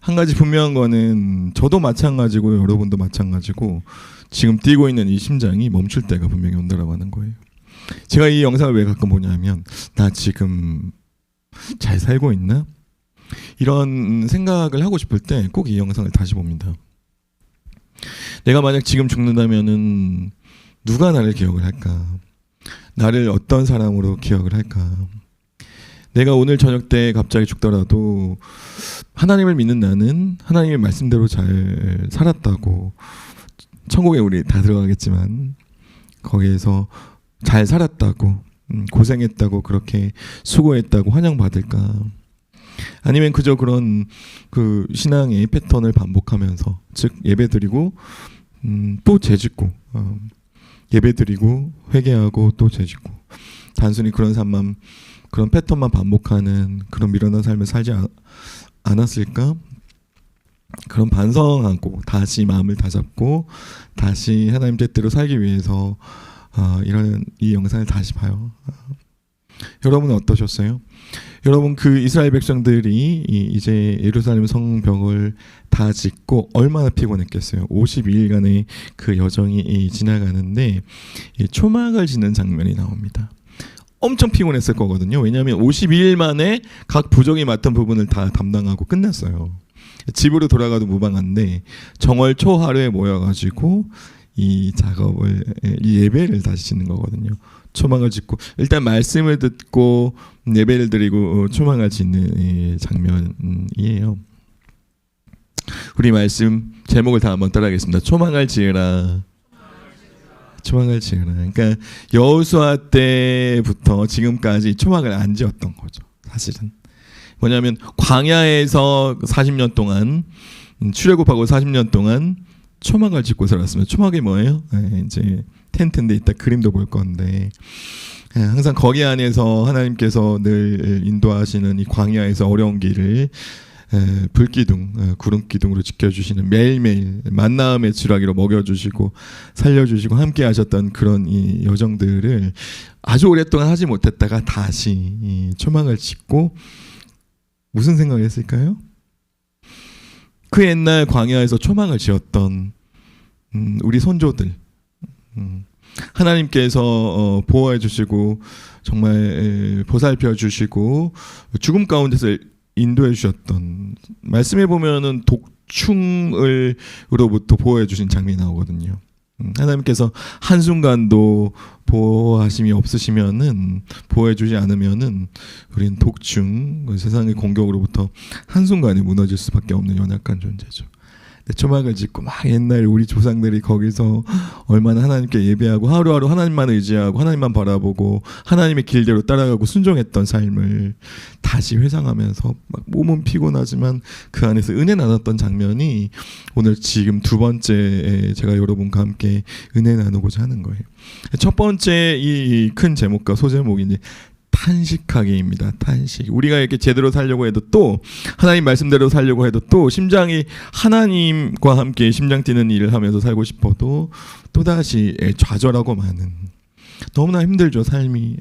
한 가지 분명한 거는 저도 마찬가지고 여러분도 마찬가지고 지금 뛰고 있는 이 심장이 멈출 때가 분명히 온다라고 하는 거예요. 제가 이 영상을 왜 가끔 보냐면 나 지금 잘 살고 있나? 이런 생각을 하고 싶을 때 꼭 이 영상을 다시 봅니다. 내가 만약 지금 죽는다면은 누가 나를 기억을 할까? 나를 어떤 사람으로 기억을 할까? 내가 오늘 저녁 때 갑자기 죽더라도 하나님을 믿는 나는 하나님의 말씀대로 잘 살았다고, 천국에 우리 다 들어가겠지만 거기에서 잘 살았다고, 고생했다고, 그렇게 수고했다고 환영받을까? 아니면 그저 그런 그 신앙의 패턴을 반복하면서, 즉 예배드리고 또 죄짓고, 예배드리고 회개하고 또 죄짓고, 단순히 그런 삶만, 그런 패턴만 반복하는 그런 미련한 삶을 살지 않았을까? 그런 반성하고 다시 마음을 다잡고 다시 하나님 뜻대로 살기 위해서 이런 이 영상을 다시 봐요. 여러분은 어떠셨어요? 여러분, 그 이스라엘 백성들이 이제 예루살렘 성벽을 다 짓고 얼마나 피곤했겠어요. 52일간의 그 여정이 지나가는데 초막을 짓는 장면이 나옵니다. 엄청 피곤했을 거거든요. 왜냐하면 52일 만에 각 부족이 맡은 부분을 다 담당하고 끝났어요. 집으로 돌아가도 무방한데 정월 초하루에 모여가지고 이 작업을, 이 예배를 다시 짓는 거거든요. 초막을 짓고 일단 말씀을 듣고 예배를 드리고 초막을 짓는 장면이에요. 우리 말씀 제목을 다 한번 따라하겠습니다. 초막을 지으라. 초막을 지으라. 그러니까 여호수아 때부터 지금까지 초막을 안 지었던 거죠. 사실은 뭐냐면 광야에서 40년 동안 출애굽하고 40년 동안 초막을 짓고 살았습니다. 초막이 뭐예요? 이제 텐트인데 이따 그림도 볼 건데, 항상 거기 안에서 하나님께서 늘 인도하시는 이 광야에서 어려운 길을 불기둥, 구름기둥으로 지켜주시는, 매일매일 만나음의 지라기로 먹여주시고 살려주시고 함께 하셨던 그런 이 여정들을 아주 오랫동안 하지 못했다가 다시 이 초막을 짓고 무슨 생각을 했을까요? 그 옛날 광야에서 초막을 지었던 우리 손조들, 하나님께서 보호해 주시고 정말 보살펴 주시고 죽음 가운데서 인도해 주셨던, 말씀해 보면은 독충으로부터 보호해 주신 장면이 나오거든요. 하나님께서 한순간도 보호하심이 없으시면은, 보호해 주지 않으면은 우리는 독충, 세상의 공격으로부터 한순간에 무너질 수밖에 없는 연약한 존재죠. 초막을 짓고 막 옛날 우리 조상들이 거기서 얼마나 하나님께 예배하고 하루하루 하나님만 의지하고 하나님만 바라보고 하나님의 길대로 따라가고 순종했던 삶을 다시 회상하면서 막 몸은 피곤하지만 그 안에서 은혜 나눴던 장면이 오늘 지금 두 번째 제가 여러분과 함께 은혜 나누고자 하는 거예요. 첫 번째 이 큰 제목과 소제목이 이제 탄식하기입니다. 탄식. 우리가 이렇게 제대로 살려고 해도, 또 하나님 말씀대로 살려고 해도, 또 심장이 하나님과 함께 심장 뛰는 일을 하면서 살고 싶어도 또다시 좌절하고 마는, 너무나 힘들죠, 삶이.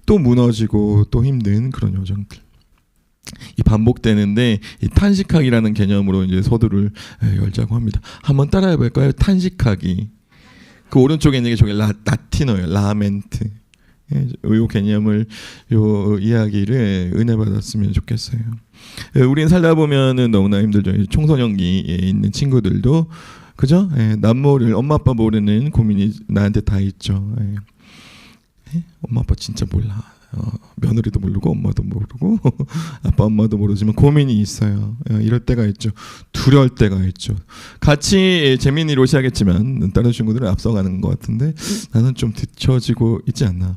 또 무너지고 또 힘든 그런 여정들 이 반복되는데, 이 탄식하기라는 개념으로 이제 서두를 열자고 합니다. 한번 따라해 볼까요? 탄식하기. 그 오른쪽에 있는 게 저게 라틴어예요. 라멘트. 요 개념을, 요 이야기를 은혜 받았으면 좋겠어요. 우리는 살다 보면은 너무나 힘들죠. 청소년기에 있는 친구들도 그죠? 남 모를, 엄마 아빠 모르는 고민이 나한테 다 있죠. 엄마 아빠 진짜 몰라. 며느리도 모르고 엄마도 모르고 아빠 엄마도 모르지만 고민이 있어요. 이럴 때가 있죠. 두려울 때가 있죠. 같이 재민이로 시작했지만 다른 친구들은 앞서가는 것 같은데 나는 좀 뒤처지고 있지 않나.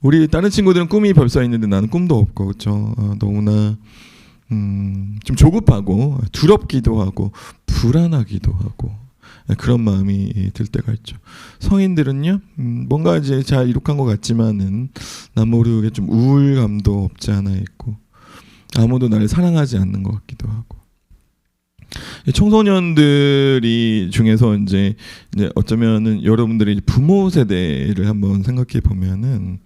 우리 다른 친구들은 꿈이 벌써 있는데 나는 꿈도 없고, 그렇죠. 너무나 좀 조급하고 두렵기도 하고 불안하기도 하고 그런 마음이 들 때가 있죠. 성인들은요, 뭔가 이제 잘 이룩한 것 같지만은 나 모르게 좀 우울감도 없지 않아 있고 아무도 나를 사랑하지 않는 것 같기도 하고. 청소년들이 중에서 이제 어쩌면은 여러분들이 부모 세대를 한번 생각해 보면은,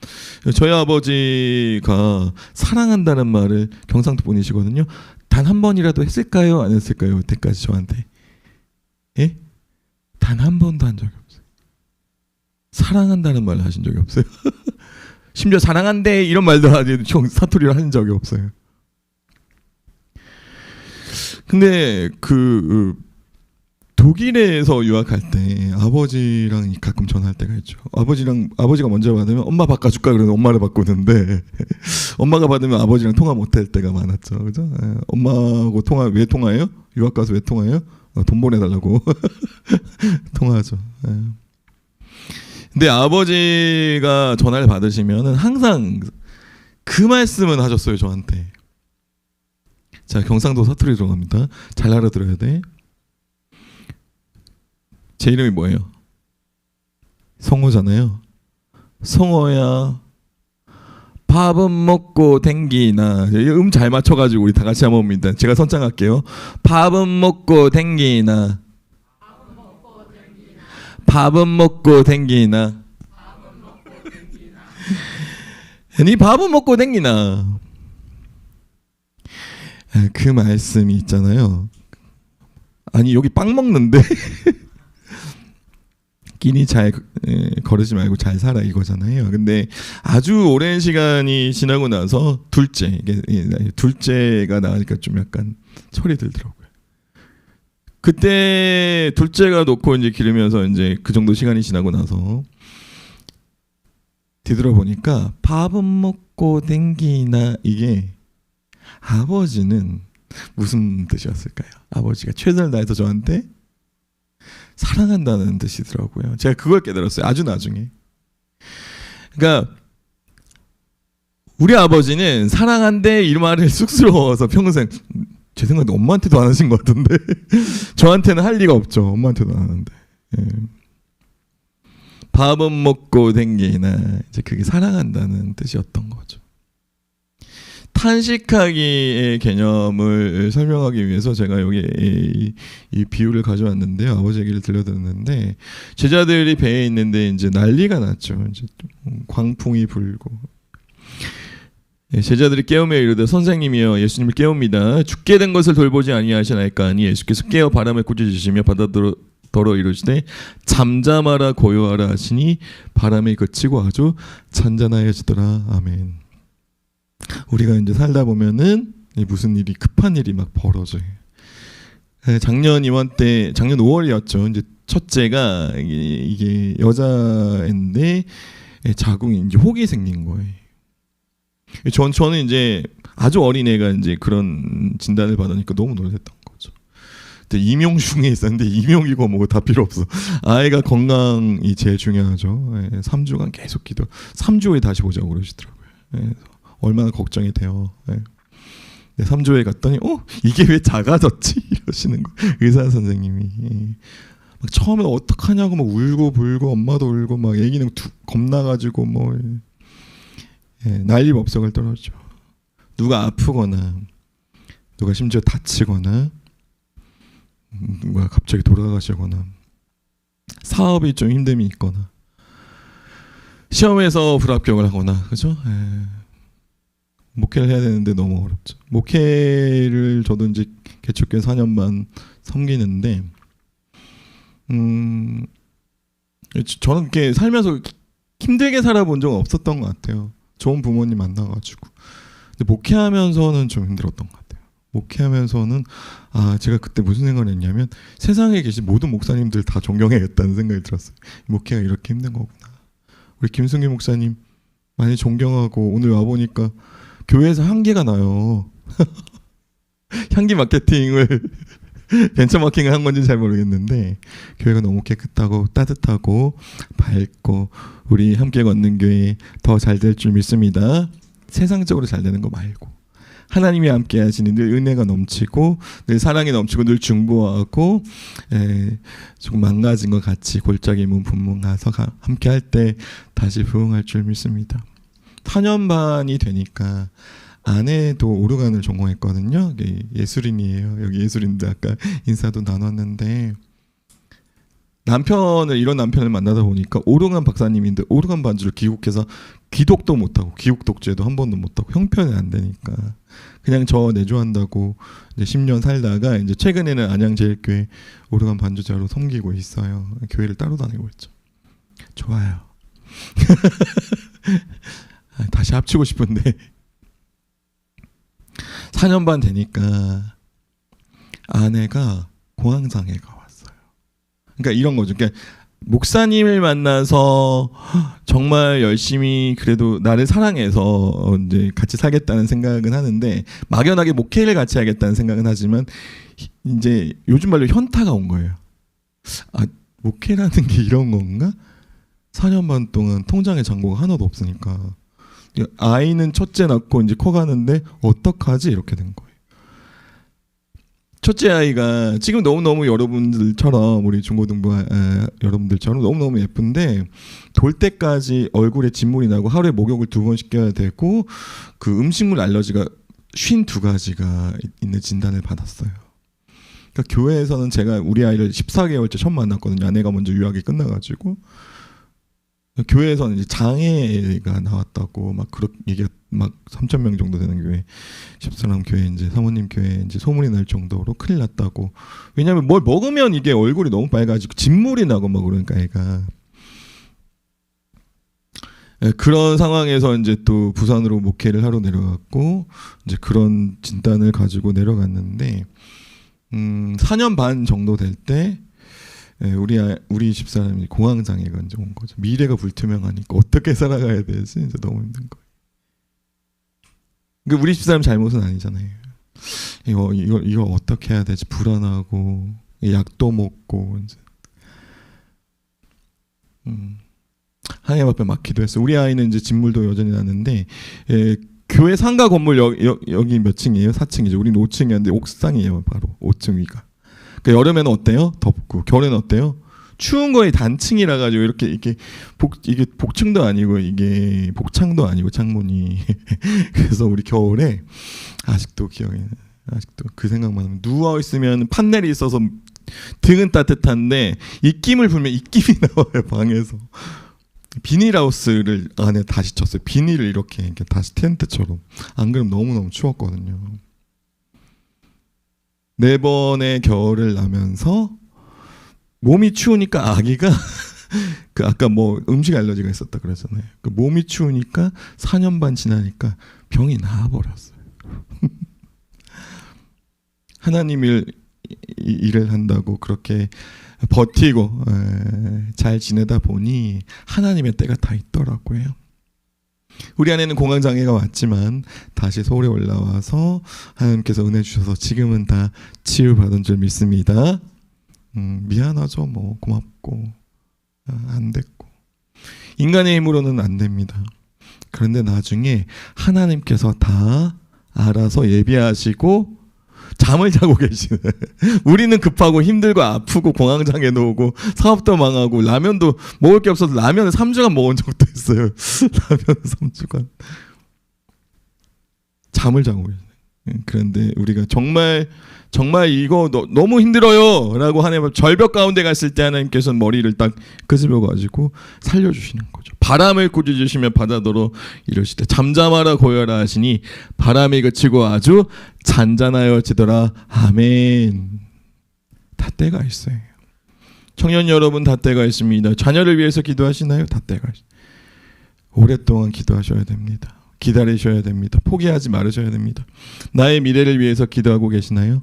저희 아버지가 사랑한다는 말을, 경상도 분이시거든요, 단 한 번이라도 했을까요? 안 했을까요? 여태까지 저한테. 예? 단 한 번도 한 적이 없어요. 사랑한다는 말을 하신 적이 없어요. 심지어 사랑한대 이런 말도 아직 사투리를 하신 적이 없어요. 근데 독일에서 유학할 때 아버지랑 가끔 전화할 때가 있죠. 아버지가 먼저 받으면 엄마 바꿔줄까 그러면 엄마를 바꾸는데 엄마가 받으면 아버지랑 통화 못할 때가 많았죠. 그죠? 엄마하고 왜 통화해요? 유학 가서 왜 통화해요? 돈 보내달라고 통화하죠. 근데 아버지가 전화를 받으시면은 항상 그 말씀은 하셨어요 저한테. 자, 경상도 사투리 들어갑니다. 잘 알아들어야 돼. 제 이름이 뭐예요? 성호잖아요. 성호야, 밥은 먹고 댕기나. 잘 맞춰가지고 우리 다 같이 한번 봅니다. 제가 선창할게요. 밥은 먹고 댕기나. 밥은 먹고 댕기나. 니 밥은 먹고 댕기나. 그 말씀이 있잖아요. 아니 여기 빵 먹는데 끼니 잘 거르지 말고 잘 살아 이거잖아요. 근데 아주 오랜 시간이 지나고 나서 둘째가 나으니까 좀 약간 철이 들더라고요. 그때 둘째가 놓고 이제 기르면서 이제 그 정도 시간이 지나고 나서 뒤돌아보니까 밥은 먹고 댕기나 이게 아버지는 무슨 뜻이었을까요? 아버지가 최선을 다해서 저한테 사랑한다는 뜻이더라고요. 제가 그걸 깨달았어요. 아주 나중에. 그러니까 우리 아버지는 사랑한대 이 말을 쑥스러워서 평생 제 생각에 엄마한테도 안 하신 것 같은데 저한테는 할 리가 없죠. 엄마한테도 안 하는데. 예. 밥은 먹고 댕기나 이제 그게 사랑한다는 뜻이었던 거죠. 탄식하기의 개념을 설명하기 위해서 제가 여기 이 비유를 가져왔는데요. 아버지 얘기를 들려드렸는데 제자들이 배에 있는데 이제 난리가 났죠. 이제 광풍이 불고 제자들이 깨우며 이르되 선생님이여 예수님을 깨웁니다. 죽게 된 것을 돌보지 아니하시나이까 하니 예수께서 깨어 바람을 꾸짖으시며 바다더러 이르시되 잠잠하라 고요하라 하시니 바람이 그치고 아주 잔잔하여지더라. 아멘. 우리가 이제 살다 보면은 무슨 일이 급한 일이 막 벌어져요. 작년 5월이었죠. 이제 첫째가 이게 여자인데 자궁이 이제 혹이 생긴 거예요. 저는 이제 아주 어린 애가 이제 그런 진단을 받으니까 너무 놀랐던 거죠. 근데 임용 중에 있었는데 임용이고 뭐고 다 필요 없어. 아이가 건강이 제일 중요하죠. 3주간 계속 3주 후에 다시 보자고 그러시더라고요. 얼마나 걱정이 돼요. 3주 후에 갔더니 이게 왜 작아졌지? 이러시는 거. 의사 선생님이. 막 처음에 어떡하냐고 막 울고 불고 엄마도 울고 막 애기는 겁나가지고 뭐 난리법석을 떨었죠. 누가 아프거나 누가 심지어 다치거나 누가 갑자기 돌아가시거나 사업이 좀 힘듦이 있거나 시험에서 불합격을 하거나 그죠? 목회를 해야 되는데 너무 어렵죠. 목회를 저도 이제 개척교회 4년 반 섬기는데 저는 이렇게 살면서 힘들게 살아본 적은 없었던 것 같아요. 좋은 부모님 만나가지고. 근데 목회하면서는 좀 힘들었던 것 같아요. 목회하면서는 제가 그때 무슨 생각을 했냐면 세상에 계신 모든 목사님들 다 존경해야겠다는 생각이 들었어요. 목회가 이렇게 힘든 거구나. 우리 김승규 목사님 많이 존경하고 오늘 와보니까 교회에서 향기가 나요. 향기 마케팅을 벤처마킹을 한 건지 잘 모르겠는데 교회가 너무 깨끗하고 따뜻하고 밝고 우리 함께 걷는 교회 더 잘 될 줄 믿습니다. 세상적으로 잘 되는 거 말고 하나님이 함께 하시는 늘 은혜가 넘치고 늘 사랑이 넘치고 늘 중보하고 조금 망가진 것 같이 골짜기 문 분문가서 함께 할 때 다시 부흥할 줄 믿습니다. 4년 반이 되니까 아내도 오르간을 전공했거든요. 예술인이에요. 여기 예술인들 아까 인사도 나눴는데 이런 남편을 만나다 보니까 오르간 박사님인데 오르간 반주를 귀국해서 귀독도 못하고 귀국 독재도 한 번도 못하고 형편이 안 되니까 그냥 저 내조한다고 이제 10년 살다가 이제 최근에는 안양제일교회 오르간 반주자로 섬기고 있어요. 교회를 따로 다니고 있죠. 좋아요. 다시 합치고 싶은데 4년 반 되니까 아내가 공황장애가 왔어요. 그러니까 이런 거죠. 그러니까 목사님을 만나서 정말 열심히 그래도 나를 사랑해서 이제 같이 살겠다는 생각은 하는데 막연하게 목회를 같이 하겠다는 생각은 하지만 이제 요즘 말로 현타가 온 거예요. 아, 목회라는 게 이런 건가? 4년 반 동안 통장에 잔고가 하나도 없으니까 아이는 첫째 낳고 이제 커가는데 어떡하지? 이렇게 된 거예요. 첫째 아이가 지금 너무너무 여러분들처럼 우리 중고등부 여러분들처럼 너무너무 예쁜데 돌 때까지 얼굴에 진물이 나고 하루에 목욕을 2번 시켜야 되고 그 음식물 알러지가 52가지가 있는 진단을 받았어요. 그러니까 교회에서는 제가 우리 아이를 14개월째 처음 만났거든요. 아내가 먼저 유학이 끝나가지고 교회에서는 이제 장애가 나왔다고 막 그렇게 얘기가 막 3,000명 정도 되는 교회, 10사람 교회 이제 사모님 교회 이제 소문이 날 정도로 큰일 났다고. 왜냐하면 뭘 먹으면 이게 얼굴이 너무 빨가지고 진물이 나고 막 그러니까 애가. 그런 상황에서 이제 또 부산으로 목회를 하러 내려갔고 이제 그런 진단을 가지고 내려갔는데 4년 반 정도 될 때. 우리 집사람이 공황장애가 이제 온 거죠. 미래가 불투명하니까 어떻게 살아가야 되지? 이제 너무 힘든 거예요. 그러니까 우리 집사람 잘못은 아니잖아요. 이거 어떻게 해야 되지? 불안하고 약도 먹고 이제 하나님 앞에 막 기도했어요. 우리 아이는 이제 진물도 여전히 나는데 교회 상가 건물 여기 몇 층이에요? 4층이죠. 우리는 5층이었는데 옥상이에요. 바로 5층 위가. 그러니까 여름에는 어때요? 덥고 겨울에는 어때요? 추운 거에 단층이라 가지고 이게 복층도 아니고 이게 복창도 아니고 창문이 그래서 우리 겨울에 아직도 기억이 아직도 그 생각만 하면 누워 있으면 판넬이 있어서 등은 따뜻한데 입김을 불면 입김이 나와요 방에서. 비닐하우스를 안에 다시 쳤어요. 비닐을 이렇게 다시 텐트처럼. 안 그러면 너무너무 추웠거든요. 4번의 겨울을 나면서 몸이 추우니까 아기가 그 아까 뭐 음식 알러지가 있었다 그랬잖아요. 그 몸이 추우니까 4년 반 지나니까 병이 나아버렸어요. 하나님 일을 한다고 그렇게 버티고 잘 지내다 보니 하나님의 때가 다 있더라고요. 우리 아내는 공황장애가 왔지만 다시 서울에 올라와서 하나님께서 은혜 주셔서 지금은 다 치유받은 줄 믿습니다. 미안하죠. 뭐 고맙고 안 됐고 인간의 힘으로는 안 됩니다. 그런데 나중에 하나님께서 다 알아서 예비하시고 잠을 자고 계시네. 우리는 급하고 힘들고 아프고 공황장애도 오고 사업도 망하고 라면도 먹을 게 없어서 라면을 3주간 먹은 적도 있어요. 라면을 3주간 잠을 자고 계시네. 그런데 우리가 정말 이거 너무 힘들어요 라고 하나님 절벽 가운데 갔을 때 하나님께서는 머리를 딱 끄집어 가지고 살려주시는 거죠. 바람을 꾸짖으시며 바다더러 이러시되 잠잠하라 고요하라 하시니 바람이 그치고 아주 잔잔하여지더라. 아멘. 다 때가 있어요. 청년 여러분 다 때가 있습니다. 자녀를 위해서 기도하시나요? 다 때가 있어요. 오랫동안 기도하셔야 됩니다. 기다리셔야 됩니다. 포기하지 말으셔야 됩니다. 나의 미래를 위해서 기도하고 계시나요?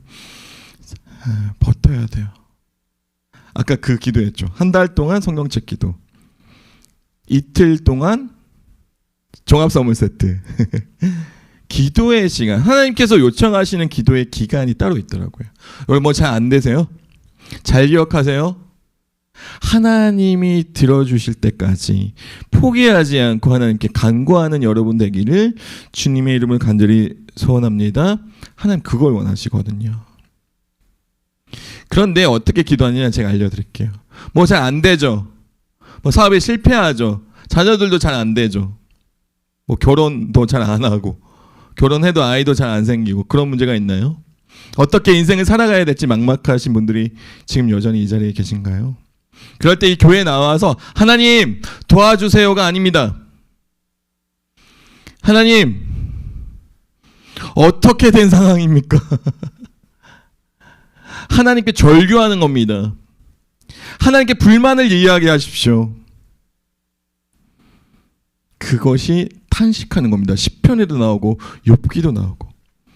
버텨야 돼요. 아까 그 기도했죠. 한 달 동안 성경책 기도. 이틀 동안 종합선물 세트. 기도의 시간. 하나님께서 요청하시는 기도의 기간이 따로 있더라고요. 여러분 뭐 잘 안 되세요? 잘 기억하세요? 하나님이 들어주실 때까지 포기하지 않고 하나님께 간구하는 여러분 되기를 주님의 이름을 간절히 소원합니다. 하나님 그걸 원하시거든요. 그런데 어떻게 기도하느냐 제가 알려드릴게요. 뭐 잘 안 되죠. 뭐 사업에 실패하죠. 자녀들도 잘 안 되죠. 뭐 결혼도 잘 안 하고 결혼해도 아이도 잘 안 생기고 그런 문제가 있나요? 어떻게 인생을 살아가야 될지 막막하신 분들이 지금 여전히 이 자리에 계신가요? 그럴 때 이 교회에 나와서 하나님 도와주세요가 아닙니다. 하나님 어떻게 된 상황입니까? 하나님께 절규하는 겁니다. 하나님께 불만을 이야기하십시오. 그것이 탄식하는 겁니다. 시편에도 나오고 욥기도 나오고.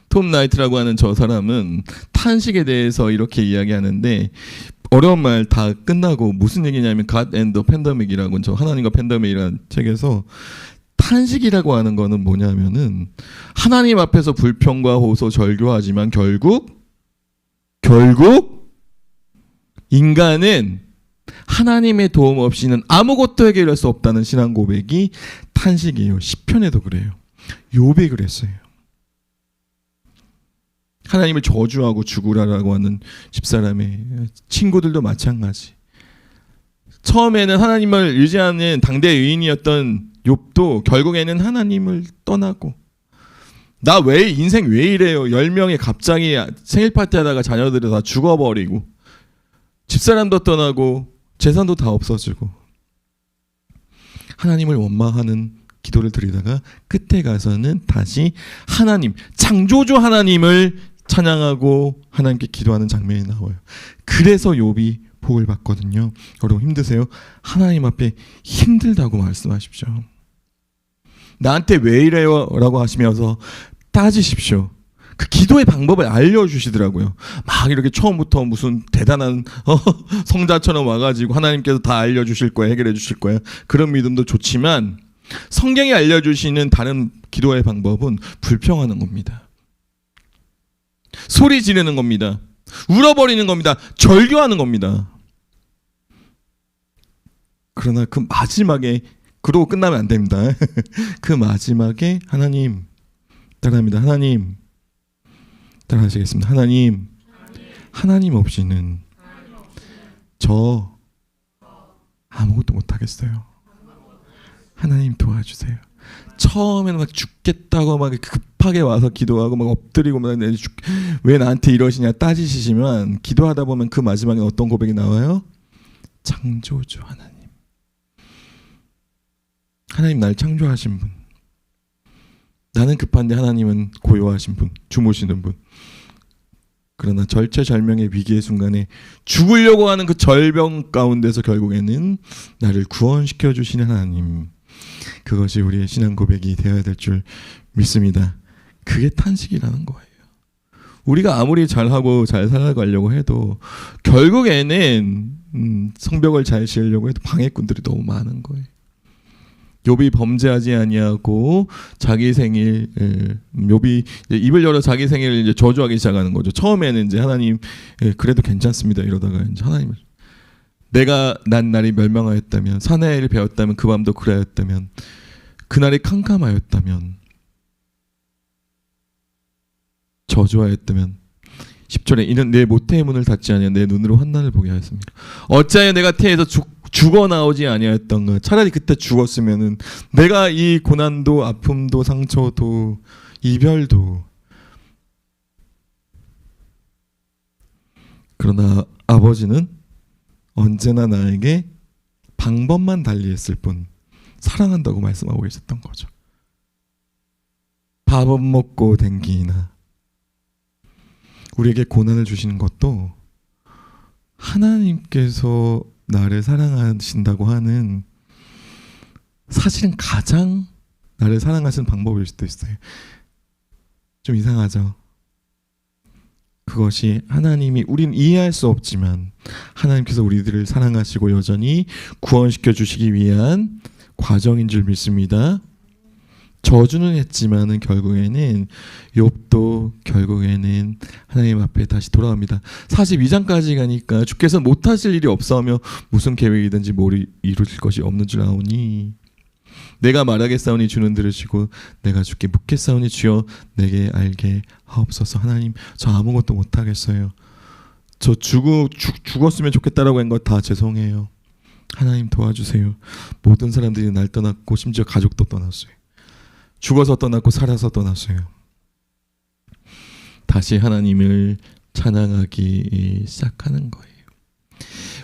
톰 나이트라고 하는 저 사람은 탄식에 대해서 이렇게 이야기하는데 어려운 말 다 끝나고 무슨 얘기냐면 God and the Pandemic이라고 저 하나님과 팬데믹이라는 책에서 탄식이라고 하는 거는 뭐냐면은 하나님 앞에서 불평과 호소 절규하지만 결국 인간은 하나님의 도움 없이는 아무것도 해결할 수 없다는 신앙 고백이 탄식이에요. 시편에도 그래요. 욥이 그랬어요. 하나님을 저주하고 죽으라라고 하는 집사람의 친구들도 마찬가지. 처음에는 하나님을 의지하는 당대 의인이었던 욥도 결국에는 하나님을 떠나고 나 왜 인생 왜 이래요. 10명이 갑자기 생일 파티하다가 자녀들이 다 죽어버리고 집사람도 떠나고 재산도 다 없어지고 하나님을 원망하는 기도를 드리다가 끝에 가서는 다시 하나님 창조주 하나님을 찬양하고 하나님께 기도하는 장면이 나와요. 그래서 욥이 복을 받거든요. 여러분 힘드세요? 하나님 앞에 힘들다고 말씀하십시오. 나한테 왜 이래요? 라고 하시면서 따지십시오. 그 기도의 방법을 알려주시더라고요. 막 이렇게 처음부터 무슨 대단한 성자처럼 와가지고 하나님께서 다 알려주실 거야, 해결해 주실 거야. 그런 믿음도 좋지만 성경이 알려주시는 다른 기도의 방법은 불평하는 겁니다. 소리 지르는 겁니다. 울어버리는 겁니다. 절규하는 겁니다. 그러나 그 마지막에 그러고 끝나면 안 됩니다. 그 마지막에 하나님 따라합니다. 하나님 따라하시겠습니다. 하나님 없이는 저 아무것도 못하겠어요. 하나님 도와주세요. 처음에는 막 죽겠다고 막 급하게 와서 기도하고 막 엎드리고 막 왜 나한테 이러시냐 따지시지만 기도하다 보면 그 마지막에 어떤 고백이 나와요? 창조주 하나님 날 창조하신 분. 나는 급한데 하나님은 고요하신 분, 주무시는 분. 그러나 절체절명의 위기의 순간에 죽으려고 하는 그 절병 가운데서 결국에는 나를 구원시켜 주시는 하나님. 그것이 우리의 신앙 고백이 되어야 될 줄 믿습니다. 그게 탄식이라는 거예요. 우리가 아무리 잘하고 잘 살아가려고 해도 결국에는 성벽을 잘 지으려고 해도 방해꾼들이 너무 많은 거예요. 욥이 범죄하지 아니하고 자기 생일, 욥이 입을 열어 자기 생일을 이제 저주하기 시작하는 거죠. 처음에는 이제 하나님 그래도 괜찮습니다 이러다가 이제 하나님을 내가 난 날이 멸망하였다면 사내를 배웠다면 그 밤도 그라였다면 그날이 캄캄하였다면 저주하였다면 10절에 이는 내 모태의 문을 닫지 아니하 내 눈으로 환난을 보게 하였습니다. 어찌하여 내가 태에서 죽어 나오지 아니하였던가. 차라리 그때 죽었으면은 내가 이 고난도 아픔도 상처도 이별도. 그러나 아버지는 언제나 나에게 방법만 달리했을 뿐 사랑한다고 말씀하고 계셨던 거죠. 밥은 먹고 댕기나. 우리에게 고난을 주시는 것도 하나님께서 나를 사랑하신다고 하는 사실은 가장 나를 사랑하시는 방법일 수도 있어요. 좀 이상하죠? 그것이 하나님이 우린 이해할 수 없지만 하나님께서 우리들을 사랑하시고 여전히 구원시켜 주시기 위한 과정인 줄 믿습니다. 저주는 했지만은 결국에는 욥도 결국에는 하나님 앞에 다시 돌아옵니다. 42장까지 가니까 주께서 못하실 일이 없사오며 무슨 계획이든지 이루실 것이 없는 줄 아오니 내가 말하겠사오니 주는 들으시고 내가 주께 묻겠사오니 주여 내게 알게 하옵소서. 하나님 저 아무것도 못하겠어요. 저 죽었으면 좋겠다라고 한 거 다 죄송해요. 하나님 도와주세요. 모든 사람들이 날 떠났고 심지어 가족도 떠났어요. 죽어서 떠났고 살아서 떠났어요. 다시 하나님을 찬양하기 시작하는 거예요.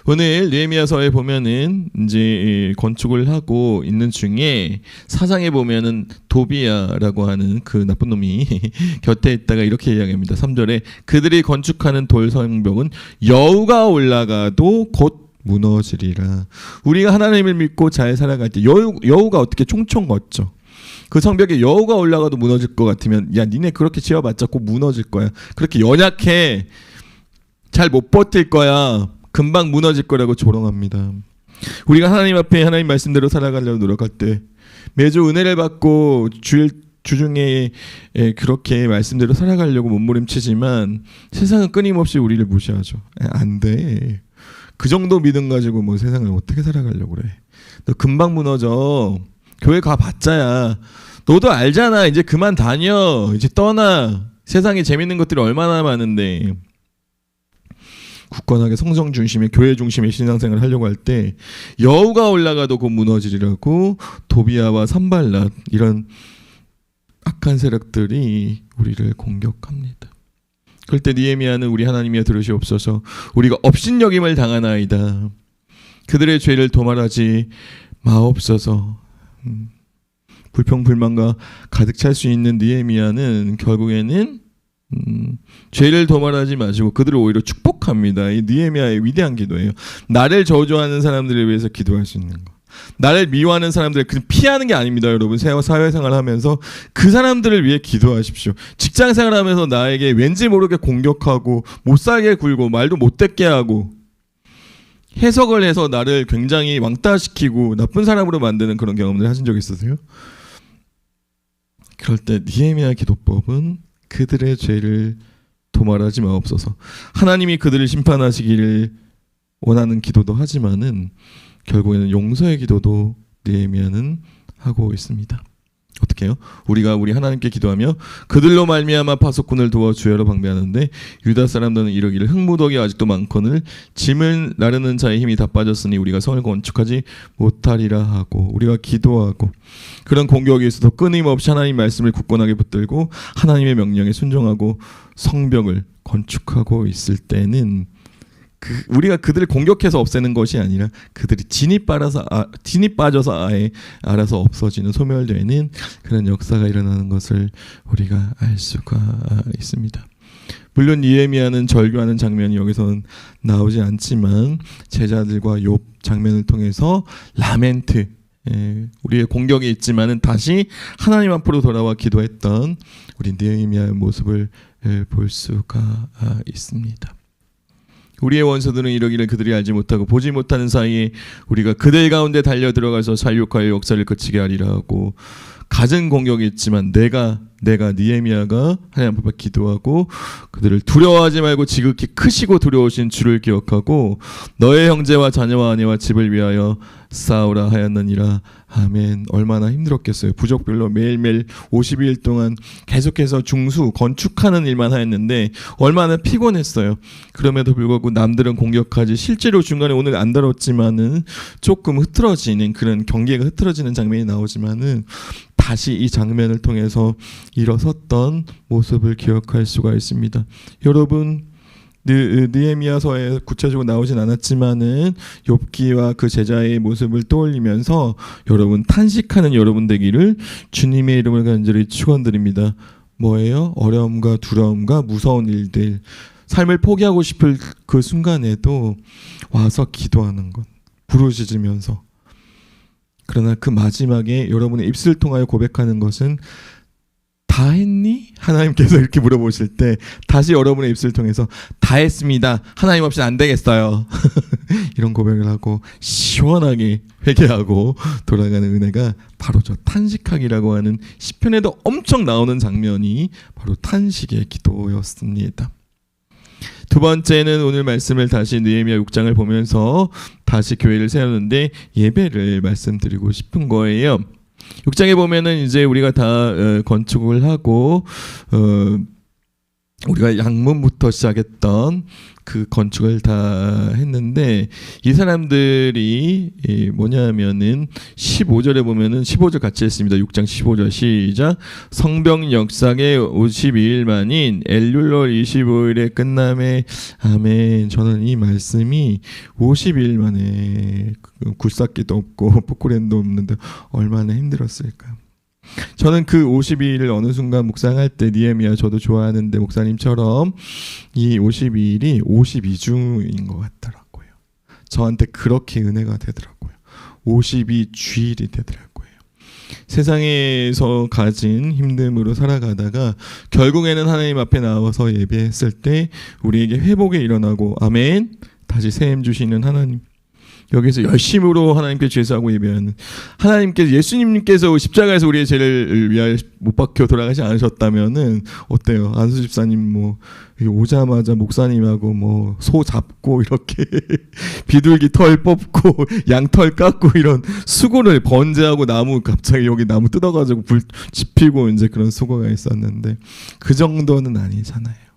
오늘 느헤미야서에 보면은 이제 건축을 하고 있는 중에 4장에 보면은 도비야라고 하는 그 나쁜 놈이 곁에 있다가 이렇게 이야기합니다. 3절에 그들이 건축하는 돌 성벽은 여우가 올라가도 곧 무너지리라. 우리가 하나님을 믿고 잘 살아갈 때 여우가 어떻게 총총 걷죠. 그 성벽에 여우가 올라가도 무너질 것 같으면 야 니네 그렇게 지어봤자 꼭 무너질 거야. 그렇게 연약해. 잘 못 버틸 거야. 금방 무너질 거라고 조롱합니다. 우리가 하나님 앞에 하나님 말씀대로 살아가려고 노력할 때 매주 은혜를 받고 주중에 그렇게 말씀대로 살아가려고 몸부림치지만 세상은 끊임없이 우리를 무시하죠. 안 돼. 그 정도 믿음 가지고 뭐 세상을 어떻게 살아가려고 그래. 너 금방 무너져. 교회 가봤자야. 너도 알잖아. 이제 그만 다녀. 이제 떠나. 세상에 재밌는 것들이 얼마나 많은데. 굳건하게 성성 중심의 교회 중심의 신앙생활을 하려고 할 때 여우가 올라가도 곧 무너지리라고 도비야와 산발랏 이런 악한 세력들이 우리를 공격합니다. 그럴 때 느헤미야는 우리 하나님이여 들으시옵소서. 우리가 업신여김을 당하나이다. 그들의 죄를 도말하지 마옵소서. 불평불만과 가득 찰 수 있는 느헤미야는 결국에는 죄를 도말하지 마시고 그들을 오히려 축복합니다. 이 느헤미야의 위대한 기도예요. 나를 저주하는 사람들을 위해서 기도할 수 있는 거. 나를 미워하는 사람들을 피하는 게 아닙니다. 여러분 사회생활 하면서 그 사람들을 위해 기도하십시오. 직장생활 하면서 나에게 왠지 모르게 공격하고 못살게 굴고 말도 못듣게 하고 해석을 해서 나를 굉장히 왕따시키고 나쁜 사람으로 만드는 그런 경험을 하신 적 있으세요? 그럴 때 느헤미야 기도법은 그들의 죄를 도말하지 마옵소서. 하나님이 그들을 심판하시기를 원하는 기도도 하지만은 결국에는 용서의 기도도 느헤미야는 하고 있습니다. 어떻게 해요? 우리가 우리 하나님께 기도하며 그들로 말미암아 파수꾼을 도와 주야로 방배하는데 유다 사람들은 이르기를 흙무더기 아직도 많거늘 짐을 나르는 자의 힘이 다 빠졌으니 우리가 성을 건축하지 못하리라 하고 우리가 기도하고 그런 공격이 있어도 끊임없이 하나님 말씀을 굳건하게 붙들고 하나님의 명령에 순종하고 성벽을 건축하고 있을 때는 우리가 그들을 공격해서 없애는 것이 아니라 그들이 진이 빠져서 아예 알아서 없어지는 소멸되는 그런 역사가 일어나는 것을 우리가 알 수가 있습니다. 물론 느헤미야는 절규하는 장면이 여기서는 나오지 않지만 제자들과 욥 장면을 통해서 라멘트 우리의 공격이 있지만은 다시 하나님 앞으로 돌아와 기도했던 우리 느헤미야의 모습을 볼 수가 있습니다. 우리의 원수들은 이러기를 그들이 알지 못하고 보지 못하는 사이에 우리가 그들 가운데 달려 들어가서 살육하여 역사를 그치게 하리라 하고 갖은 공격이 있지만 내가 느헤미야가 하나님 앞에 기도하고 그들을 두려워하지 말고 지극히 크시고 두려우신 주를 기억하고 너의 형제와 자녀와 아내와 집을 위하여 싸우라 하였느니라. 아멘. 얼마나 힘들었겠어요. 부족별로 매일매일 50일 동안 계속해서 중수 건축하는 일만 하였는데 얼마나 피곤했어요. 그럼에도 불구하고 남들은 공격하지 실제로 중간에 오늘 안 다뤘지만은 조금 흐트러지는 그런 경계가 흐트러지는 장면이 나오지만은 다시 이 장면을 통해서 일어섰던 모습을 기억할 수가 있습니다. 여러분 느헤미야서에 구체적으로 나오진 않았지만은 욥기와 그 제자의 모습을 떠올리면서 여러분 탄식하는 여러분 되기를 주님의 이름을 간절히 축원드립니다. 뭐예요? 어려움과 두려움과 무서운 일들, 삶을 포기하고 싶을 그 순간에도 와서 기도하는 것, 부르짖으면서. 그러나 그 마지막에 여러분의 입술을 통하여 고백하는 것은 다 했니? 하나님께서 이렇게 물어보실 때 다시 여러분의 입술을 통해서 다 했습니다. 하나님 없이는 안 되겠어요. 이런 고백을 하고 시원하게 회개하고 돌아가는 은혜가 바로 저 탄식하기라고 하는 시편에도 엄청 나오는 장면이 바로 탄식의 기도였습니다. 두 번째는 오늘 말씀을 다시 느헤미야 6장을 보면서 다시 교회를 세우는데 예배를 말씀드리고 싶은 거예요. 6장에 보면은 이제 우리가 다 건축을 하고 우리가 양문부터 시작했던 그 건축을 다 했는데 이 사람들이 뭐냐면은 15절에 보면은 15절 같이 했습니다. 6장 15절 시작. 성벽 역사의 52일 만인 엘룰월 25일에 끝남에 아멘. 저는 이 말씀이 52일 만에 굴삭기도 없고 포크랜도 없는데 얼마나 힘들었을까. 저는 그 52일을 어느 순간 묵상할 때 니에미야 저도 좋아하는데 목사님처럼 이 52일이 52주인 것 같더라고요. 저한테 그렇게 은혜가 되더라고요. 52주일이 되더라고요. 세상에서 가진 힘듦으로 살아가다가 결국에는 하나님 앞에 나와서 예배했을 때 우리에게 회복이 일어나고 아멘 다시 샘 주시는 하나님, 여기서 열심으로 하나님께 제사하고 예배하는 하나님께서, 예수님께서 십자가에서 우리의 죄를 위하여 못 박혀 돌아가지 않으셨다면은 어때요? 안수 집사님 뭐 오자마자 목사님하고 뭐 소 잡고 이렇게 비둘기 털 뽑고 양털 깎고 이런 수고를 번제하고 나무 갑자기 여기 나무 뜯어가지고 불 지피고 이제 그런 수고가 있었는데 그 정도는 아니잖아요.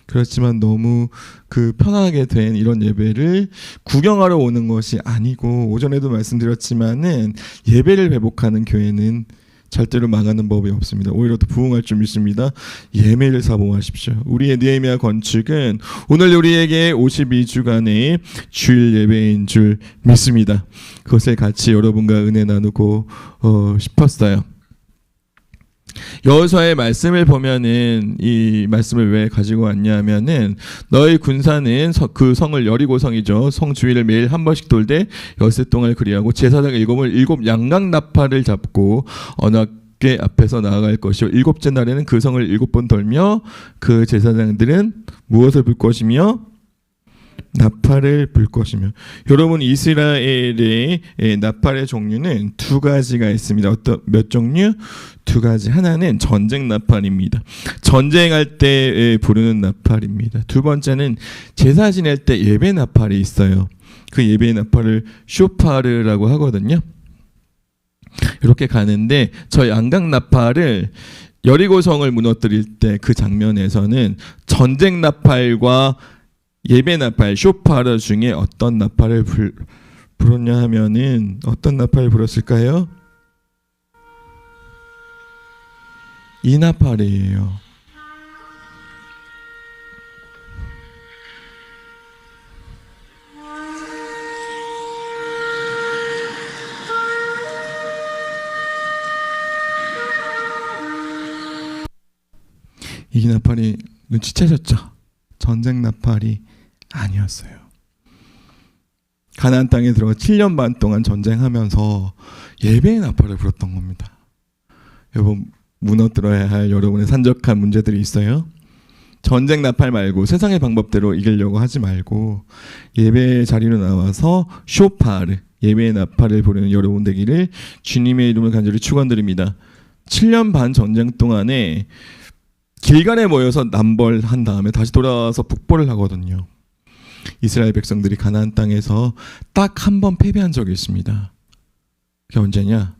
그렇지만 너무 그 편하게 된 이런 예배를 구경하러 오는 것이 아니고, 오전에도 말씀드렸지만은 예배를 회복하는 교회는 절대로 망하는 법이 없습니다. 오히려 더 부흥할 줄 믿습니다. 예배를 사모하십시오. 우리의 느헤미야 건축은 오늘 우리에게 52주간의 주일 예배인 줄 믿습니다. 그것을 같이 여러분과 은혜 나누고 싶었어요. 여호수아의 말씀을 보면은 이 말씀을 왜 가지고 왔냐면은 너희 군사는 그 성을 여리고성이죠. 성 주위를 매일 한 번씩 돌되 엿새 동안 그리하고 제사장 일곱 양각 나팔을 잡고 언약궤 앞에서 나아갈 것이요 일곱째 날에는 그 성을 7번 돌며 그 제사장들은 무엇을 불 것이며 나팔을 불 것이며. 여러분, 이스라엘의 나팔의 종류는 두 가지가 있습니다. 몇 종류? 두 가지. 하나는 전쟁 나팔입니다. 전쟁할 때 부르는 나팔입니다. 두 번째는 제사 지낼 때 예배 나팔이 있어요. 그 예배 나팔을 쇼파르라고 하거든요. 이렇게 가는데 저 양각 나팔을 여리고성을 무너뜨릴 때 그 장면에서는 전쟁 나팔과 예배 나팔, 쇼파르 중에 어떤 나팔을 불었냐 하면은 어떤 나팔을 불었을까요? 이 나팔이에요. 이 나팔이 눈치채셨죠? 전쟁 나팔이 아니었어요. 가나안 땅에 들어가 7년 반 동안 전쟁하면서 예배의 나팔을 불었던 겁니다. 여러분, 무너뜨려야 할 여러분의 산적한 문제들이 있어요. 전쟁 나팔 말고 세상의 방법대로 이기려고 하지 말고 예배 자리로 나와서 쇼파르, 예배의 나팔을 부르는 여러분 되기를 주님의 이름을 간절히 축원드립니다. 7년 반 전쟁 동안에 길갈에 모여서 남벌한 다음에 다시 돌아와서 북벌을 하거든요. 이스라엘 백성들이 가나안 땅에서 딱 한 번 패배한 적이 있습니다. 그게 언제냐?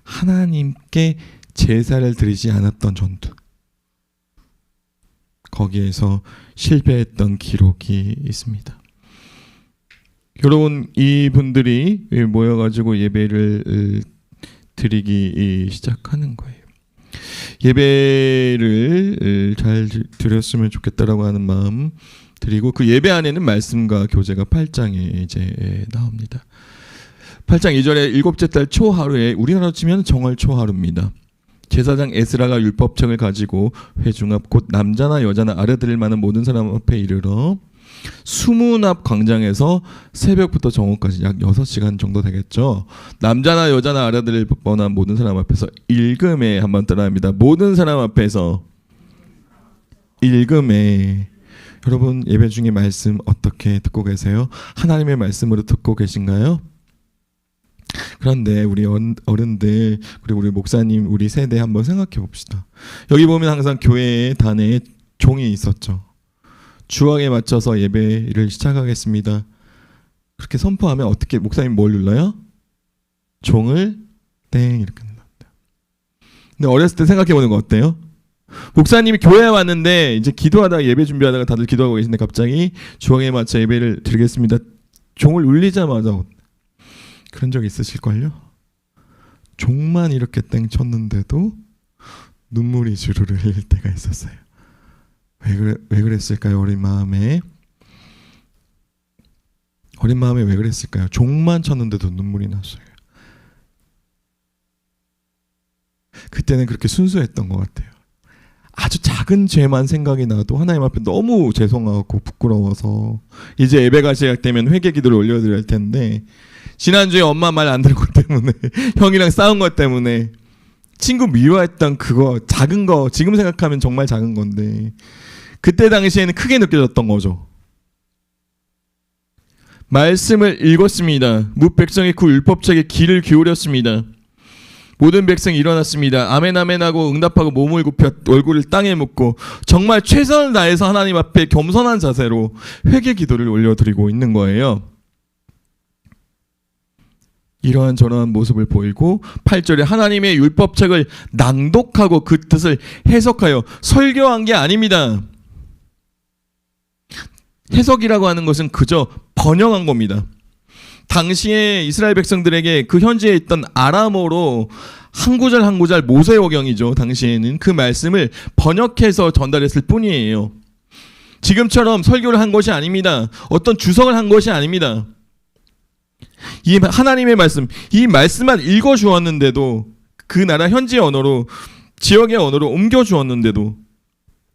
하나님께 제사를 드리지 않았던 전투. 거기에서 실패했던 기록이 있습니다. 여러분, 이분들이 모여가지고 예배를 드리기 시작하는 거예요. 예배를 잘 드렸으면 좋겠다라고 하는 마음 드리고, 그 예배 안에는 말씀과 교제가 8장에 이제 나옵니다. 8장 2절에 일곱째 달 초하루에, 우리나라로 치면 정월 초하루입니다. 제사장 에스라가 율법책을 가지고 회중 앞 곧 남자나 여자나 알아들을 만한 모든 사람 앞에 이르러 수문 앞 광장에서 새벽부터 정오까지 약 6시간 정도 되겠죠. 남자나 여자나 알아들을 뻔한 모든 사람 앞에서 읽음에, 한번 따라합니다. 모든 사람 앞에서 읽음에. 여러분, 예배 중에 말씀 어떻게 듣고 계세요? 하나님의 말씀으로 듣고 계신가요? 그런데 우리 어른들, 그리고 우리 목사님, 우리 세대 한번 생각해 봅시다. 여기 보면 항상 교회의 단에 종이 있었죠. 주황에 맞춰서 예배를 시작하겠습니다. 그렇게 선포하면 어떻게, 목사님 뭘 눌러요? 종을 땡 이렇게 눌렀다. 근데 어렸을 때 생각해 보는 거 어때요? 목사님이 교회에 왔는데 이제 기도하다가 예배 준비하다가 다들 기도하고 계신데 갑자기 주황에 맞춰 예배를 드리겠습니다. 종을 울리자마자 그런 적 있으실걸요? 종만 이렇게 땡 쳤는데도 눈물이 주르르 흘릴 때가 있었어요. 왜 그랬을까요? 어린 마음에 왜 그랬을까요? 종만 쳤는데도 눈물이 났어요. 그때는 그렇게 순수했던 것 같아요. 아주 작은 죄만 생각이 나도 하나님 앞에 너무 죄송하고 부끄러워서 이제 예배가 시작되면 회개 기도를 올려드려야 할 텐데 지난주에 엄마 말 안 들은 것 때문에 형이랑 싸운 것 때문에 친구 미워했던 그거 작은 거 지금 생각하면 정말 작은 건데 그때 당시에는 크게 느껴졌던 거죠. 말씀을 읽었습니다. 뭇백성이 그 율법책에 귀를 기울였습니다. 모든 백성이 일어났습니다. 아멘 아멘 하고 응답하고 몸을 굽혀 얼굴을 땅에 묻고 정말 최선을 다해서 하나님 앞에 겸손한 자세로 회개 기도를 올려드리고 있는 거예요. 이러한 저러한 모습을 보이고 8절에 하나님의 율법책을 낭독하고 그 뜻을 해석하여 설교한 게 아닙니다. 해석이라고 하는 것은 그저 번역한 겁니다. 당시에 이스라엘 백성들에게 그 현지에 있던 아람어로 한 구절 한 구절 모세오경이죠. 당시에는 그 말씀을 번역해서 전달했을 뿐이에요. 지금처럼 설교를 한 것이 아닙니다. 어떤 주석을 한 것이 아닙니다. 이 하나님의 말씀, 이 말씀만 읽어 주었는데도 그 나라 현지 언어로 지역의 언어로 옮겨 주었는데도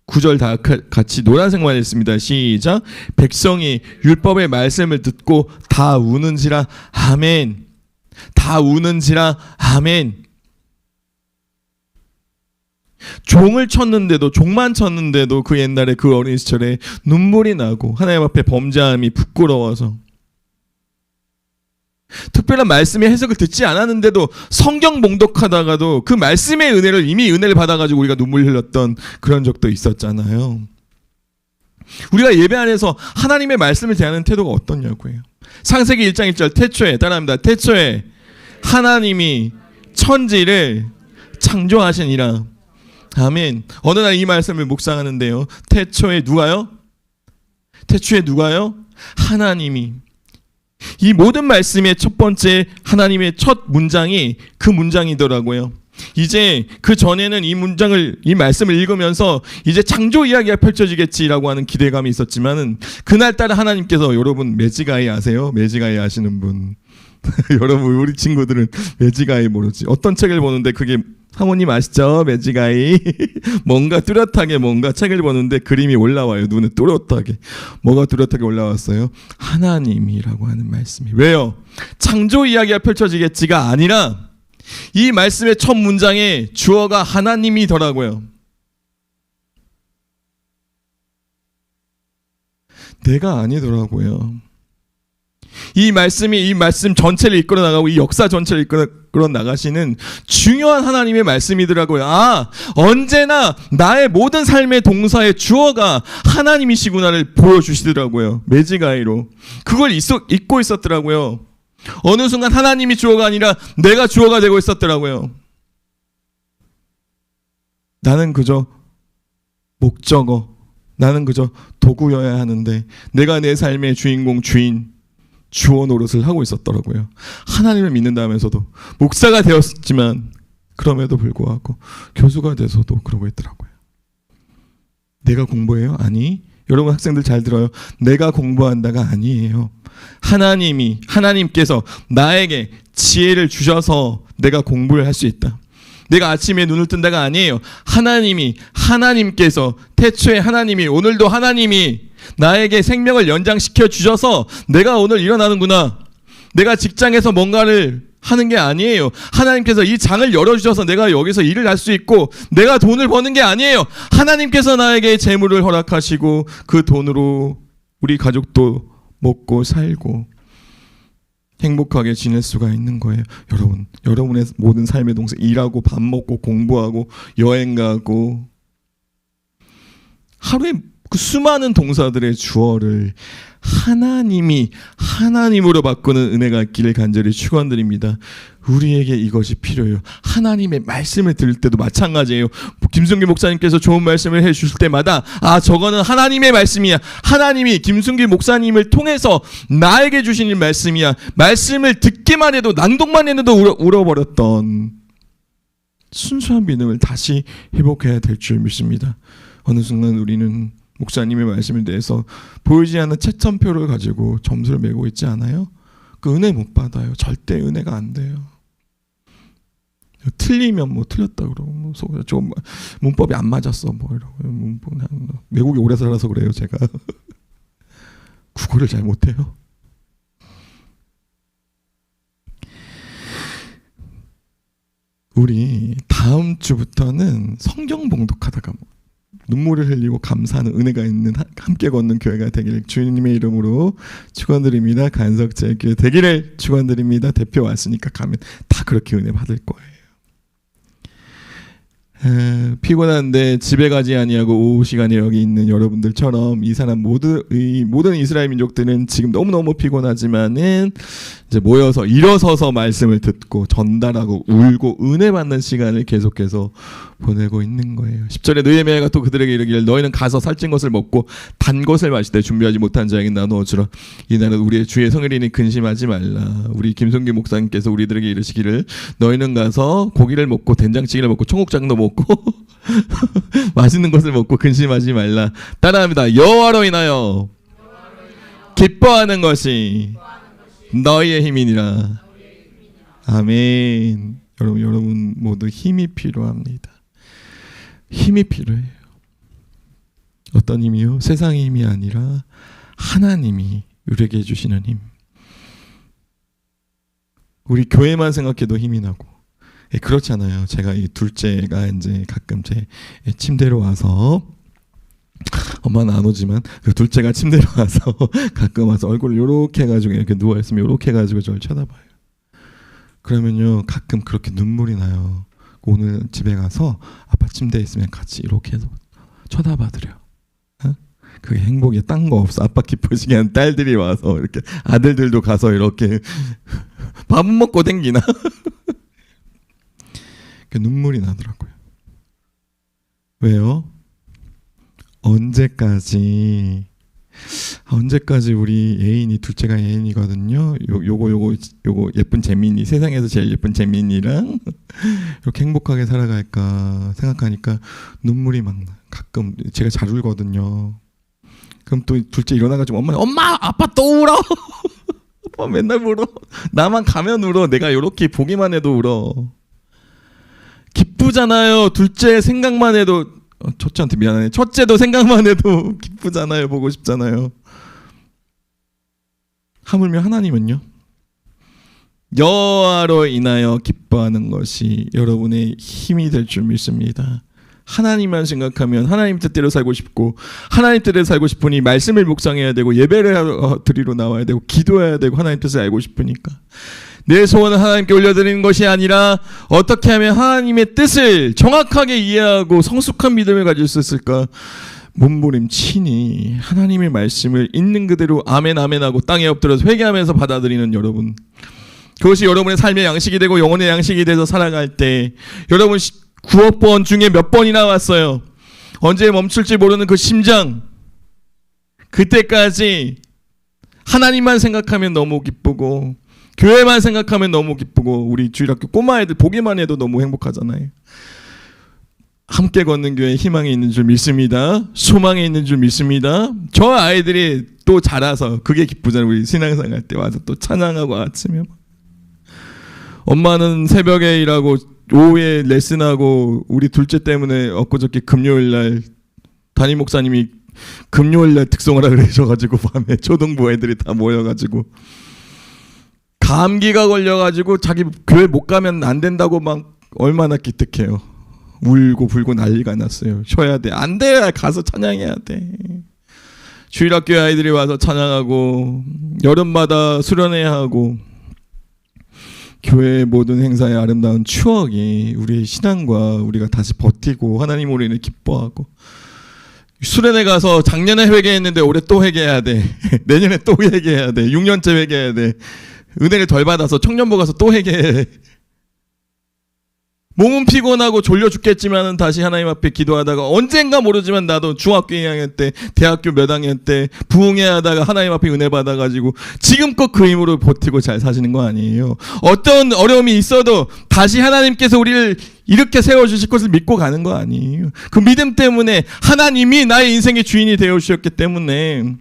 9절 다 같이 노란색만 했습니다. 시작. 백성이 율법의 말씀을 듣고 다 우는지라 아멘. 다 우는지라 아멘. 종을 쳤는데도 종만 쳤는데도 그 옛날에 그 어린 시절에 눈물이 나고 하나님 앞에 범죄함이 부끄러워서 특별한 말씀의 해석을 듣지 않았는데도 성경 봉독하다가도 그 말씀의 은혜를 이미 은혜를 받아가지고 우리가 눈물 흘렸던 그런 적도 있었잖아요. 우리가 예배 안에서 하나님의 말씀을 대하는 태도가 어떻냐고요. 창세기 1장 1절 태초에 따라합니다. 태초에 하나님이 천지를 창조하시니라. 아멘. 어느 날 이 말씀을 묵상하는데요. 태초에 누가요? 하나님이. 이 모든 말씀의 첫 번째 하나님의 첫 문장이 그 문장이더라고요. 이제 그 전에는 이 말씀을 읽으면서 이제 창조 이야기가 펼쳐지겠지라고 하는 기대감이 있었지만은 그날따라 하나님께서 여러분 매지가이 아세요? 매지가이 아시는 분? 여러분 우리 친구들은 매지가이 모르지. 어떤 책을 보는데 그게 사모님 아시죠? 매지가이. 뭔가 뚜렷하게 뭔가 책을 보는데 그림이 올라와요. 눈에 뚜렷하게. 뭐가 뚜렷하게 올라왔어요? 하나님이라고 하는 말씀이. 왜요? 창조 이야기가 펼쳐지겠지가 아니라 이 말씀의 첫 문장에 주어가 하나님이더라고요. 내가 아니더라고요. 이 말씀 전체를 이끌어 나가고 이 역사 전체를 이끌어 나가시는 중요한 하나님의 말씀이더라고요. 아, 언제나 나의 모든 삶의 동사의 주어가 하나님이시구나를 보여주시더라고요. 매지가이로. 그걸 잊고 있었더라고요. 어느 순간 하나님이 주어가 아니라 내가 주어가 되고 있었더라고요. 나는 그저 목적어, 나는 그저 도구여야 하는데 내가 내 삶의 주인공, 주인, 주어 노릇을 하고 있었더라고요. 하나님을 믿는다면서도 목사가 되었지만 그럼에도 불구하고 교수가 돼서도 그러고 있더라고요. 내가 공부해요? 아니. 여러분 학생들 잘 들어요. 내가 공부한다가 아니에요. 하나님께서 나에게 지혜를 주셔서 내가 공부를 할 수 있다. 내가 아침에 눈을 뜬다가 아니에요. 하나님께서 태초에 하나님이 오늘도 하나님이 나에게 생명을 연장시켜 주셔서 내가 오늘 일어나는구나. 내가 직장에서 뭔가를 하는 게 아니에요. 하나님께서 이 장을 열어주셔서 내가 여기서 일을 할 수 있고 내가 돈을 버는 게 아니에요. 하나님께서 나에게 재물을 허락하시고 그 돈으로 우리 가족도 먹고 살고 행복하게 지낼 수가 있는 거예요. 여러분의 모든 삶의 동생 일하고 밥 먹고 공부하고 여행 가고 하루에 그 수많은 동사들의 주어를 하나님이 하나님으로 바꾸는 은혜가 있기를 간절히 축원드립니다. 우리에게 이것이 필요해요. 하나님의 말씀을 들을 때도 마찬가지예요. 김순기 목사님께서 좋은 말씀을 해주실 때마다 저거는 하나님의 말씀이야. 하나님이 김순기 목사님을 통해서 나에게 주시는 말씀이야. 말씀을 듣기만 해도 낭독만 해도 울어버렸던 순수한 믿음을 다시 회복해야 될 줄 믿습니다. 어느 순간 우리는 목사님의 말씀에 대해서 보이지 않는 채점표를 가지고 점수를 매고 있지 않아요? 그 은혜 못 받아요. 절대 은혜가 안 돼요. 틀리면 뭐 틀렸다 그러고 좀 문법이 안 맞았어 뭐 이러고 외국에 오래 살아서 그래요 제가. 국어를 잘 못해요. 우리 다음 주부터는 성경 봉독하다가 눈물을 흘리고 감사하는 은혜가 있는 함께 걷는 교회가 되기를 주님의 이름으로 축원드립니다. 간석제 교회 되기를 축원드립니다. 대표 왔으니까 가면 다 그렇게 은혜 받을 거예요. 피곤한데 집에 가지 아니하고 오후 시간에 여기 있는 여러분들처럼 이 사람 모든 이스라엘 민족들은 지금 너무너무 피곤하지만은 이제 모여서 일어서서 말씀을 듣고 전달하고 울고 은혜 받는 시간을 계속해서 보내고 있는 거예요. 10절에 느헤미야가 또 그들에게 이르기를 너희는 가서 살찐 것을 먹고 단 것을 마실 때 준비하지 못한 자에게 나누어 주라. 이날은 우리의 주의 성일이니 근심하지 말라. 우리 김성기 목사님께서 우리들에게 이르시기를 너희는 가서 고기를 먹고 된장찌개를 먹고 청국장도 먹고 맛있는 것을 먹고 근심하지 말라. 따라합니다. 여호와로 인하여 기뻐하는 것이 너희의 힘이니라. 아멘. 여러분 모두 힘이 필요합니다. 힘이 필요해요. 어떤 힘이요? 세상의 힘이 아니라 하나님이 우리에게 주시는 힘. 우리 교회만 생각해도 힘이 나고 그렇잖아요. 제가 이 둘째가 이제 가끔 제 침대로 와서 엄마는 안 오지만 그 둘째가 침대로 와서 가끔 와서 얼굴을 요렇게 해가지고 이렇게 누워있으면 요렇게 해가지고 저를 쳐다봐요. 그러면요 가끔 그렇게 눈물이 나요. 오늘 집에 가서 아빠 침대에 있으면 같이 이렇게 해서 쳐다봐드려. 그게 행복이야. 딴 거 없어. 아빠 기쁘시게 한 딸들이 와서 이렇게 아들들도 가서 이렇게 밥은 먹고 댕기나. 눈물이 나더라고요. 왜요? 언제까지 우리 애인이 둘째가 애인이거든요. 요거 예쁜 재민이 세상에서 제일 예쁜 재민이랑 이렇게 행복하게 살아갈까 생각하니까 눈물이 막 나. 가끔 제가 잘 울거든요. 그럼 또 둘째 일어나가지고 엄마 아빠 또 울어. 아빠 맨날 울어. 나만 가면 울어. 내가 이렇게 보기만 해도 울어. 기쁘잖아요. 둘째 생각만 해도 첫째한테 미안하네. 첫째도 생각만 해도 기쁘잖아요. 보고 싶잖아요. 하물며 하나님은요. 여호와로 인하여 기뻐하는 것이 여러분의 힘이 될 줄 믿습니다. 하나님만 생각하면 하나님 뜻대로 살고 싶고 하나님 뜻대로 살고 싶으니 말씀을 묵상해야 되고 예배를 드리러 나와야 되고 기도해야 되고 하나님 뜻을 알고 싶으니까 내 소원은 하나님께 올려드리는 것이 아니라 어떻게 하면 하나님의 뜻을 정확하게 이해하고 성숙한 믿음을 가질 수 있을까 몸부림치니 하나님의 말씀을 있는 그대로 아멘 아멘하고 땅에 엎드려서 회개하면서 받아들이는 여러분, 그것이 여러분의 삶의 양식이 되고 영혼의 양식이 돼서 살아갈 때 여러분 9억 번 중에 몇 번이나 왔어요. 언제 멈출지 모르는 그 심장, 그때까지 하나님만 생각하면 너무 기쁘고 교회만 생각하면 너무 기쁘고 우리 주일학교 꼬마 애들 보기만 해도 너무 행복하잖아요. 함께 걷는 교회에 희망이 있는 줄 믿습니다. 소망이 있는 줄 믿습니다. 저 아이들이 또 자라서 그게 기쁘잖아요. 우리 신앙생활 할 때 와서 또 찬양하고 아침에 엄마는 새벽에 일하고 오후에 레슨하고 우리 둘째 때문에 엊그저께 금요일날 담임 목사님이 금요일날 특송하라 그러셔가지고 밤에 초등부 애들이 다 모여가지고 감기가 걸려가지고 자기 교회 못 가면 안 된다고 막 얼마나 기특해요. 울고 불고 난리가 났어요. 쉬어야 돼. 안 돼. 가서 찬양해야 돼. 주일학교 아이들이 와서 찬양하고 여름마다 수련회야 하고 교회의 모든 행사의 아름다운 추억이 우리의 신앙과 우리가 다시 버티고 하나님 우리는 기뻐하고 수련회 가서 작년에 회개했는데 올해 또 회개해야 돼. 내년에 또 회개해야 돼. 6년째 회개해야 돼. 은혜를 덜 받아서 청년부 가서 또 회개해. 몸은 피곤하고 졸려 죽겠지만은 다시 하나님 앞에 기도하다가 언젠가 모르지만 나도 중학교 2학년 때, 대학교 몇 학년 때 부흥회하다가 하나님 앞에 은혜 받아가지고 지금껏 그 힘으로 버티고 잘 사시는 거 아니에요. 어떤 어려움이 있어도 다시 하나님께서 우리를 이렇게 세워주실 것을 믿고 가는 거 아니에요. 그 믿음 때문에 하나님이 나의 인생의 주인이 되어주셨기 때문에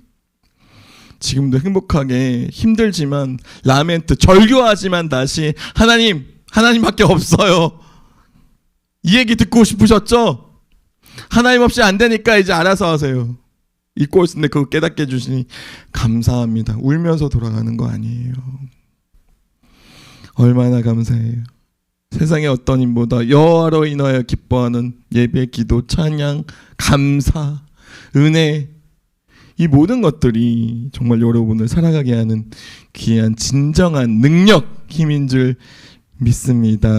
지금도 행복하게 힘들지만 라멘트 절규하지만 다시 하나님밖에 없어요. 이 얘기 듣고 싶으셨죠? 하나님 없이 안 되니까 이제 알아서 하세요. 잊고 있었는데 그거 깨닫게 해주시니 감사합니다. 울면서 돌아가는 거 아니에요. 얼마나 감사해요. 세상의 어떤 힘보다 여호와로 인하여 기뻐하는 예배, 기도, 찬양, 감사, 은혜, 이 모든 것들이 정말 여러분을 살아가게 하는 귀한 진정한 능력, 힘인 줄 믿습니다.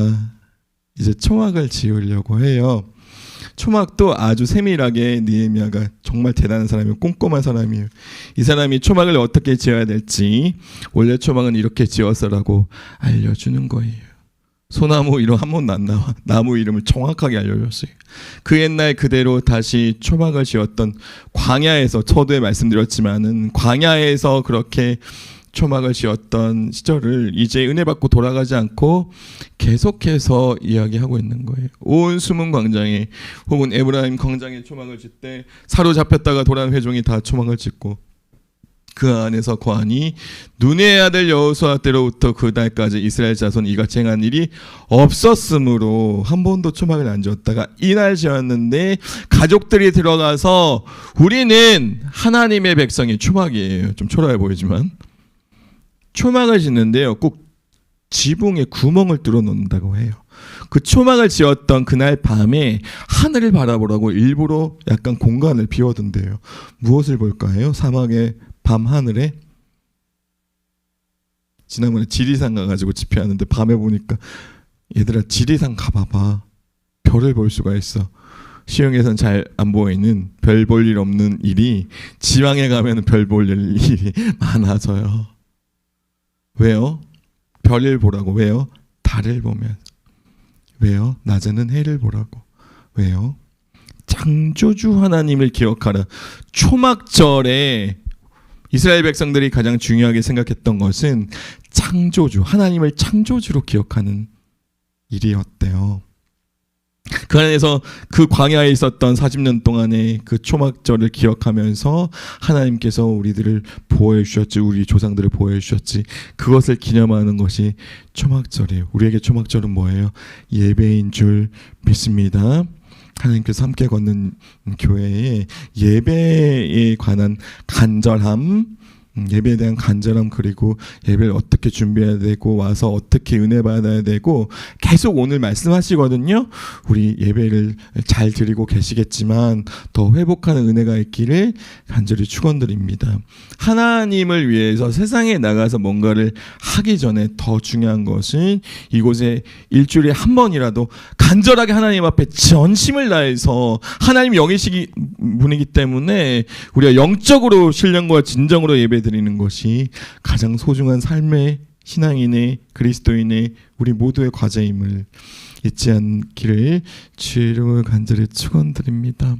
이제 초막을 지으려고 해요. 초막도 아주 세밀하게 느헤미야가 정말 대단한 사람이에요. 꼼꼼한 사람이에요. 이 사람이 초막을 어떻게 지어야 될지 원래 초막은 이렇게 지어서라고 알려주는 거예요. 소나무 이름 한 번도 안 나와. 나무 이름을 정확하게 알려줬어요. 그 옛날 그대로 다시 초막을 지었던 광야에서, 저도 말씀드렸지만은 광야에서 그렇게 초막을 지었던 시절을 이제 은혜 받고 돌아가지 않고 계속해서 이야기하고 있는 거예요. 온 수문 광장에 혹은 에브라임 광장에 초막을 짓되 사로잡혔다가 돌아온 회중이 다 초막을 짓고 그 안에서 거하니 눈의 아들 여호수아 때로부터 그 날까지 이스라엘 자손 이같이 행한 일이 없었으므로 한 번도 초막을 안 지었다가 이날 지었는데 가족들이 들어가서 우리는 하나님의 백성이 초막이에요. 좀 초라해 보이지만 초막을 짓는데요. 꼭 지붕에 구멍을 뚫어 놓는다고 해요. 그 초막을 지었던 그날 밤에 하늘을 바라보라고 일부러 약간 공간을 비워둔대요. 무엇을 볼까요? 사막의 밤 하늘에 지난번에 지리산 가가지고 집회하는데 밤에 보니까 얘들아 지리산 가봐봐. 별을 볼 수가 있어. 시흥에선 잘 안 보이는 별 볼 일 없는 일이 지방에 가면 별 볼 일이 많아져요. 왜요? 별을 보라고. 왜요? 달을 보면. 왜요? 낮에는 해를 보라고. 왜요? 창조주 하나님을 기억하라. 초막절에 이스라엘 백성들이 가장 중요하게 생각했던 것은 창조주, 하나님을 창조주로 기억하는 일이었대요. 그 안에서 그 광야에 있었던 40년 동안의 그 초막절을 기억하면서 하나님께서 우리들을 보호해 주셨지, 우리 조상들을 보호해 주셨지, 그것을 기념하는 것이 초막절이에요. 우리에게 초막절은 뭐예요? 예배인 줄 믿습니다. 하나님께서 함께 걷는 교회에 예배에 관한 간절함, 예배에 대한 간절함, 그리고 예배를 어떻게 준비해야 되고 와서 어떻게 은혜 받아야 되고 계속 오늘 말씀하시거든요. 우리 예배를 잘 드리고 계시겠지만 더 회복하는 은혜가 있기를 간절히 축원드립니다. 하나님을 위해서 세상에 나가서 뭔가를 하기 전에 더 중요한 것은 이곳에 일주일에 한 번이라도 간절하게 하나님 앞에 전심을 다해서 하나님 영이시기 분이기 때문에 우리가 영적으로 신령과 진정으로 예배 드리는 것이 가장 소중한 삶의 신앙인의 그리스도인의 우리 모두의 과제임을 잊지 않기를 주로 간절히 축원드립니다.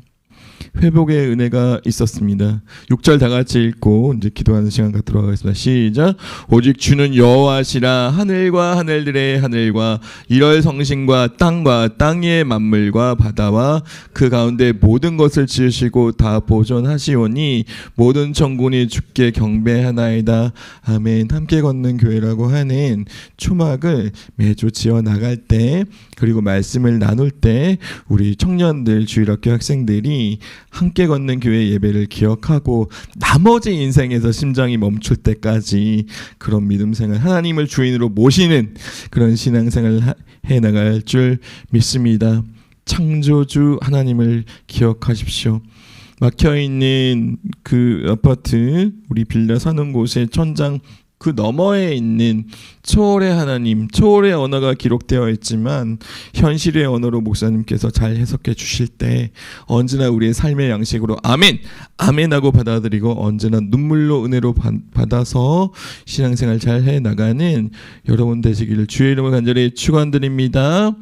회복의 은혜가 있었습니다. 6절 다 같이 읽고 이제 기도하는 시간 갖도록 하겠습니다. 시작. 오직 주는 여호와시라. 하늘과 하늘들의 하늘과 이럴 성신과 땅 위의 만물과 바다와 그 가운데 모든 것을 지으시고 다 보존하시오니 모든 천군이 주께 경배하나이다. 아멘. 함께 걷는 교회라고 하는 초막을 매주 지어 나갈 때, 그리고 말씀을 나눌 때 우리 청년들, 주일학교 학생들이 함께 걷는 교회 예배를 기억하고 나머지 인생에서 심장이 멈출 때까지 그런 믿음 생활, 하나님을 주인으로 모시는 그런 신앙생활을 해나갈 줄 믿습니다. 창조주 하나님을 기억하십시오. 막혀있는 그 아파트, 우리 빌려 사는 곳에 천장 그 너머에 있는 초월의 하나님, 초월의 언어가 기록되어 있지만 현실의 언어로 목사님께서 잘 해석해 주실 때 언제나 우리의 삶의 양식으로 아멘! 아멘 하고 받아들이고 언제나 눈물로 은혜로 받아서 신앙생활 잘 해나가는 여러분 되시기를 주의 이름으로 간절히 축원드립니다.